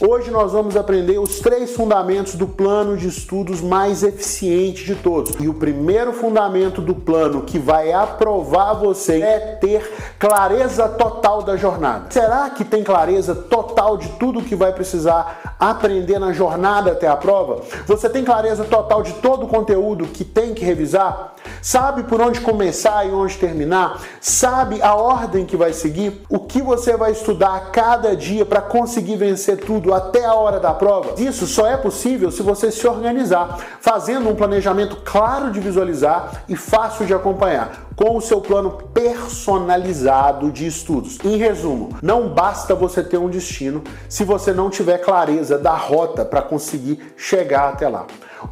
Hoje nós vamos aprender os 3 fundamentos do plano de estudos mais eficiente de todos. E o primeiro fundamento do plano que vai aprovar você é ter clareza total da jornada. Será que tem clareza total de tudo que vai precisar aprender na jornada até a prova? Você tem clareza total de todo o conteúdo que tem que revisar? Sabe por onde começar e onde terminar? Sabe a ordem que vai seguir? O que você vai estudar a cada dia para conseguir vencer tudo até a hora da prova? Isso só é possível se você se organizar, fazendo um planejamento claro de visualizar e fácil de acompanhar, com o seu plano personalizado de estudos. Em resumo, não basta você ter um destino se você não tiver clareza da rota para conseguir chegar até lá.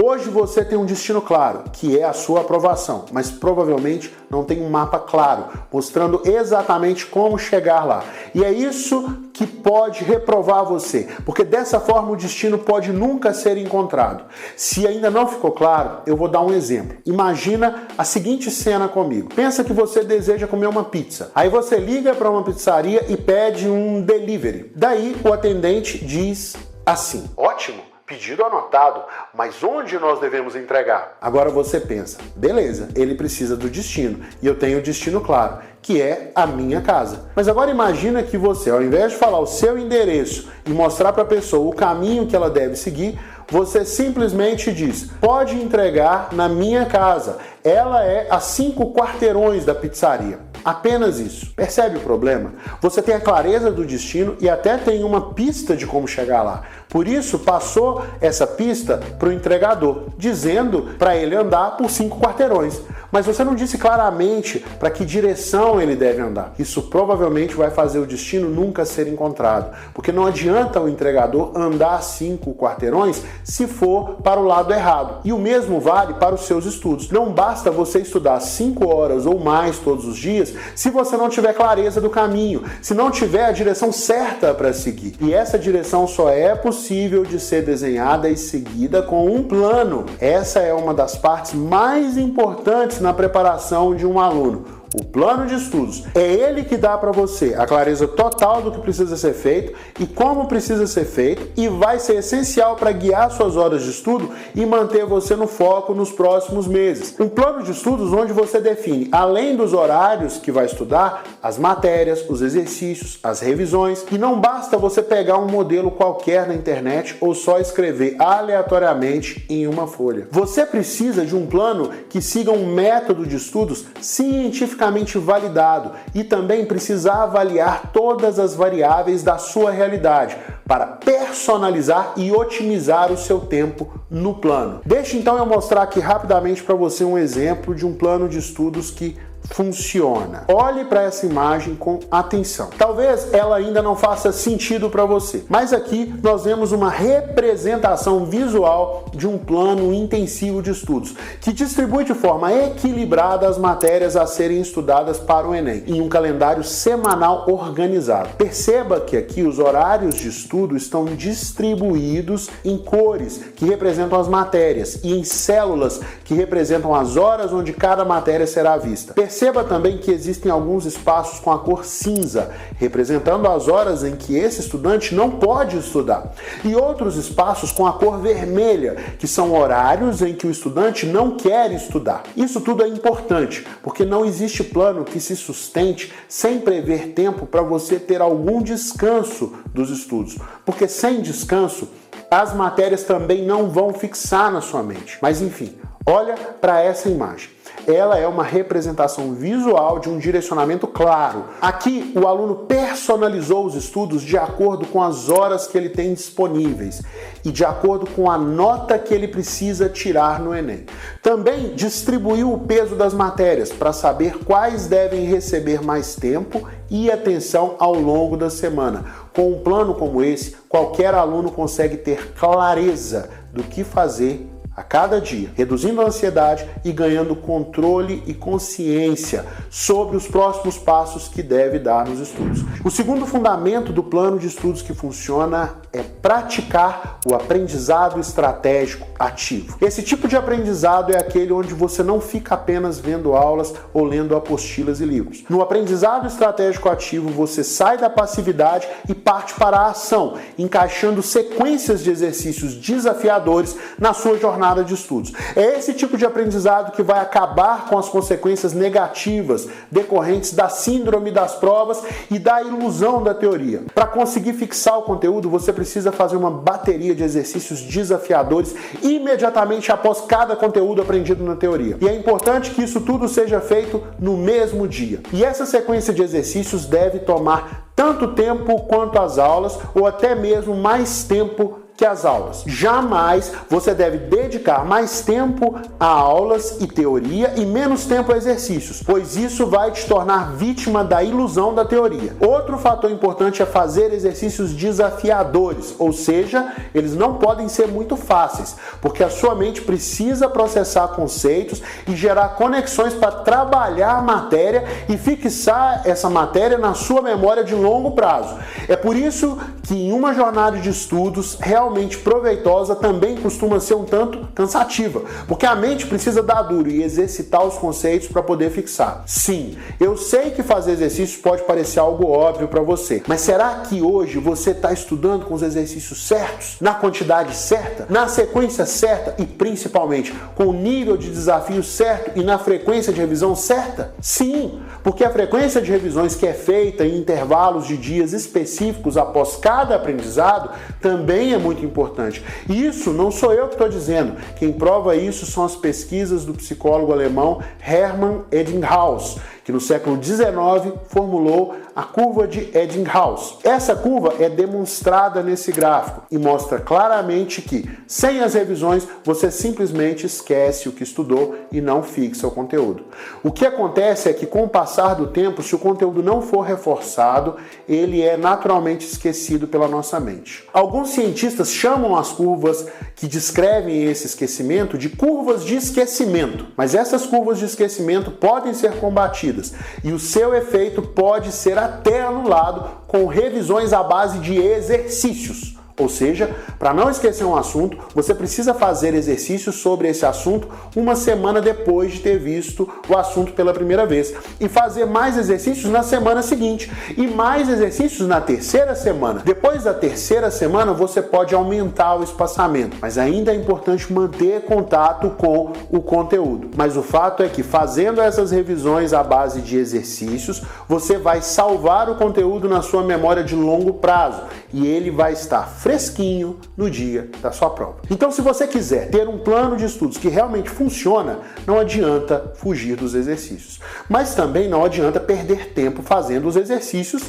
Hoje você tem um destino claro, que é a sua aprovação, mas provavelmente não tem um mapa claro, mostrando exatamente como chegar lá. E é isso que pode reprovar você, porque dessa forma o destino pode nunca ser encontrado. Se ainda não ficou claro, eu vou dar um exemplo. Imagina a seguinte cena comigo. Pensa que você deseja comer uma pizza. Aí você liga para uma pizzaria e pede um delivery. Daí o atendente diz assim: ótimo, pedido anotado, mas onde nós devemos entregar? Agora você pensa, beleza, ele precisa do destino e eu tenho o destino claro, que é a minha casa. Mas agora imagina que você, ao invés de falar o seu endereço e mostrar para a pessoa o caminho que ela deve seguir, você simplesmente diz: pode entregar na minha casa. Ela é a 5 quarteirões da pizzaria. Apenas isso. Percebe o problema? Você tem a clareza do destino e até tem uma pista de como chegar lá. Por isso, passou essa pista para o entregador, dizendo para ele andar por 5 quarteirões. Mas você não disse claramente para que direção ele deve andar. Isso provavelmente vai fazer o destino nunca ser encontrado, porque não adianta o entregador andar 5 quarteirões se for para o lado errado. E o mesmo vale para os seus estudos. Não basta você estudar 5 horas ou mais todos os dias se você não tiver clareza do caminho, se não tiver a direção certa para seguir. E essa direção só é possível de ser desenhada e seguida com um plano. Essa é uma das partes mais importantes na preparação de um aluno. O plano de estudos é ele que dá para você a clareza total do que precisa ser feito e como precisa ser feito, e vai ser essencial para guiar suas horas de estudo e manter você no foco nos próximos meses. Um plano de estudos onde você define, além dos horários que vai estudar, as matérias, os exercícios, as revisões, e não basta você pegar um modelo qualquer na internet ou só escrever aleatoriamente em uma folha. Você precisa de um plano que siga um método de estudos cientificamente validado e também precisa avaliar todas as variáveis da sua realidade para personalizar e otimizar o seu tempo no plano. Deixa então eu mostrar aqui rapidamente para você um exemplo de um plano de estudos que funciona. Olhe para essa imagem com atenção. Talvez ela ainda não faça sentido para você, mas aqui nós vemos uma representação visual de um plano intensivo de estudos que distribui de forma equilibrada as matérias a serem estudadas para o Enem em um calendário semanal organizado. Perceba que aqui os horários de estudo estão distribuídos em cores que representam as matérias e em células que representam as horas onde cada matéria será vista. Perceba também que existem alguns espaços com a cor cinza, representando as horas em que esse estudante não pode estudar, e outros espaços com a cor vermelha, que são horários em que o estudante não quer estudar. Isso tudo é importante, porque não existe plano que se sustente sem prever tempo para você ter algum descanso dos estudos, porque sem descanso, as matérias também não vão fixar na sua mente. Mas enfim, olha para essa imagem. Ela é uma representação visual de um direcionamento claro. Aqui, o aluno personalizou os estudos de acordo com as horas que ele tem disponíveis e de acordo com a nota que ele precisa tirar no Enem. Também distribuiu o peso das matérias para saber quais devem receber mais tempo e atenção ao longo da semana. Com um plano como esse, qualquer aluno consegue ter clareza do que fazer a cada dia, reduzindo a ansiedade e ganhando controle e consciência sobre os próximos passos que deve dar nos estudos. O segundo fundamento do plano de estudos que funciona é praticar o aprendizado estratégico ativo. Esse tipo de aprendizado é aquele onde você não fica apenas vendo aulas ou lendo apostilas e livros. No aprendizado estratégico ativo, você sai da passividade e parte para a ação, encaixando sequências de exercícios desafiadores na sua jornada de estudos. É esse tipo de aprendizado que vai acabar com as consequências negativas decorrentes da síndrome das provas e da ilusão da teoria. Para conseguir fixar o conteúdo, você precisa fazer uma bateria de exercícios desafiadores imediatamente após cada conteúdo aprendido na teoria. E é importante que isso tudo seja feito no mesmo dia. E essa sequência de exercícios deve tomar tanto tempo quanto as aulas, ou até mesmo mais tempo que as aulas. Jamais você deve dedicar mais tempo a aulas e teoria e menos tempo a exercícios, pois isso vai te tornar vítima da ilusão da teoria. Outro fator importante é fazer exercícios desafiadores, ou seja, eles não podem ser muito fáceis, porque a sua mente precisa processar conceitos e gerar conexões para trabalhar a matéria e fixar essa matéria na sua memória de longo prazo. É por isso que em uma jornada de estudos realmente proveitosa também costuma ser um tanto cansativa, porque a mente precisa dar duro e exercitar os conceitos para poder fixar. Sim, eu sei que fazer exercícios pode parecer algo óbvio para você, mas será que hoje você está estudando com os exercícios certos, na quantidade certa, na sequência certa e principalmente com o nível de desafio certo e na frequência de revisão certa? Sim, porque a frequência de revisões que é feita em intervalos de dias específicos após cada aprendizado também é muito importante. E isso não sou eu que estou dizendo. Quem prova isso são as pesquisas do psicólogo alemão Hermann Ebbinghaus, que no século XIX formulou a curva de Ebbinghaus. Essa curva é demonstrada nesse gráfico e mostra claramente que, sem as revisões, você simplesmente esquece o que estudou e não fixa o conteúdo. O que acontece é que, com o passar do tempo, se o conteúdo não for reforçado, ele é naturalmente esquecido pela nossa mente. Alguns cientistas chamam as curvas que descrevem esse esquecimento de curvas de esquecimento, mas essas curvas de esquecimento podem ser combatidas e o seu efeito pode ser até anulado com revisões à base de exercícios. Ou seja, para não esquecer um assunto, você precisa fazer exercícios sobre esse assunto uma semana depois de ter visto o assunto pela primeira vez e fazer mais exercícios na semana seguinte e mais exercícios na terceira semana. Depois da terceira semana, você pode aumentar o espaçamento, mas ainda é importante manter contato com o conteúdo. Mas o fato é que fazendo essas revisões à base de exercícios, você vai salvar o conteúdo na sua memória de longo prazo e ele vai estar fresquinho no dia da sua prova. Então, se você quiser ter um plano de estudos que realmente funciona, não adianta fugir dos exercícios. Mas também não adianta perder tempo fazendo os exercícios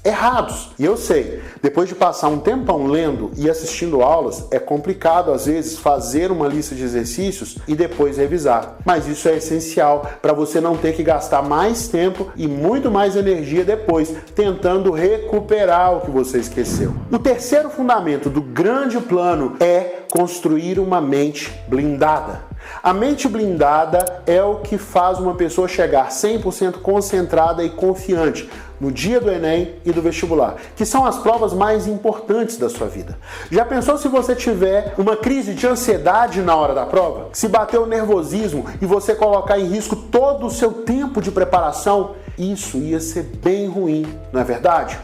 errados. E eu sei, depois de passar um tempão lendo e assistindo aulas, é complicado às vezes fazer uma lista de exercícios e depois revisar. Mas isso é essencial para você não ter que gastar mais tempo e muito mais energia depois tentando recuperar o que você esqueceu. O terceiro fundamento do grande plano é construir uma mente blindada. A mente blindada é o que faz uma pessoa chegar 100% concentrada e confiante no dia do Enem e do vestibular, que são as provas mais importantes da sua vida. Já pensou se você tiver uma crise de ansiedade na hora da prova? Se bater o nervosismo e você colocar em risco todo o seu tempo de preparação? Isso ia ser bem ruim, não é verdade?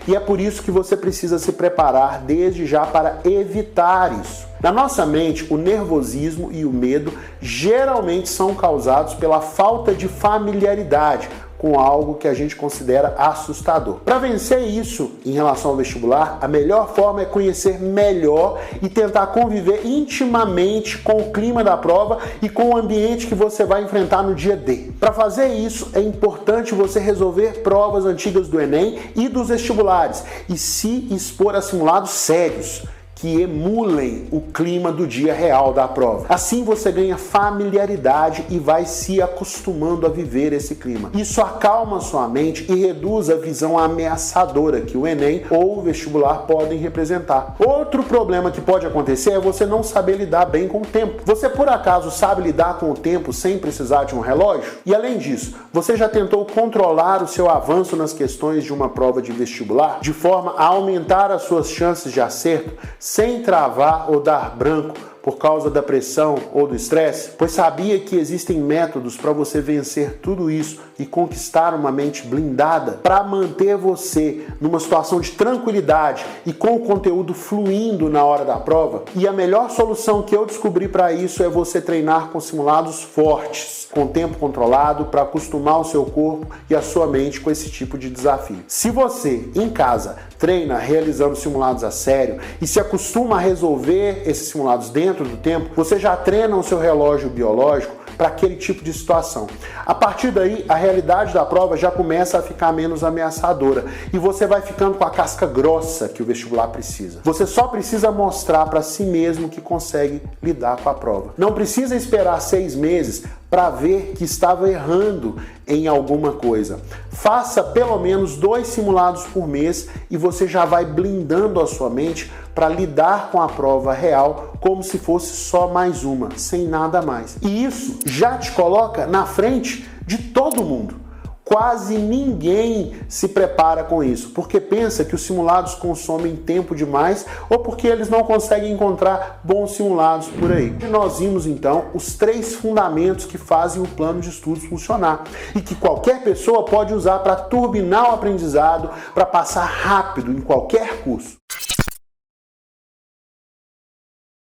E é por isso que você precisa se preparar desde já para evitar isso. Na nossa mente, o nervosismo e o medo geralmente são causados pela falta de familiaridade com algo que a gente considera assustador. Para vencer isso em relação ao vestibular, a melhor forma é conhecer melhor e tentar conviver intimamente com o clima da prova e com o ambiente que você vai enfrentar no dia D. Para fazer isso, é importante você resolver provas antigas do Enem e dos vestibulares e se expor a simulados sérios, que emulem o clima do dia real da prova. Assim você ganha familiaridade e vai se acostumando a viver esse clima. Isso acalma sua mente e reduz a visão ameaçadora que o Enem ou o vestibular podem representar. Outro problema que pode acontecer é você não saber lidar bem com o tempo. Você por acaso sabe lidar com o tempo sem precisar de um relógio? E além disso, você já tentou controlar o seu avanço nas questões de uma prova de vestibular de forma a aumentar as suas chances de acerto sem travar ou dar branco por causa da pressão ou do estresse? Pois sabia que existem métodos para você vencer tudo isso e conquistar uma mente blindada para manter você numa situação de tranquilidade e com o conteúdo fluindo na hora da prova? E a melhor solução que eu descobri para isso é você treinar com simulados fortes, com tempo controlado, para acostumar o seu corpo e a sua mente com esse tipo de desafio. Se você, em casa, treina realizando simulados a sério e se acostuma a resolver esses simulados dentro do tempo, você já treina o seu relógio biológico para aquele tipo de situação. A partir daí, a realidade da prova já começa a ficar menos ameaçadora e você vai ficando com a casca grossa que o vestibular precisa. Você só precisa mostrar para si mesmo que consegue lidar com a prova. Não precisa esperar 6 meses para ver que estava errando em alguma coisa. Faça pelo menos 2 simulados por mês e você já vai blindando a sua mente para lidar com a prova real como se fosse só mais uma, sem nada mais. E isso já te coloca na frente de todo mundo. Quase ninguém se prepara com isso, porque pensa que os simulados consomem tempo demais ou porque eles não conseguem encontrar bons simulados por aí. E nós vimos então os 3 fundamentos que fazem o plano de estudos funcionar e que qualquer pessoa pode usar para turbinar o aprendizado, para passar rápido em qualquer curso.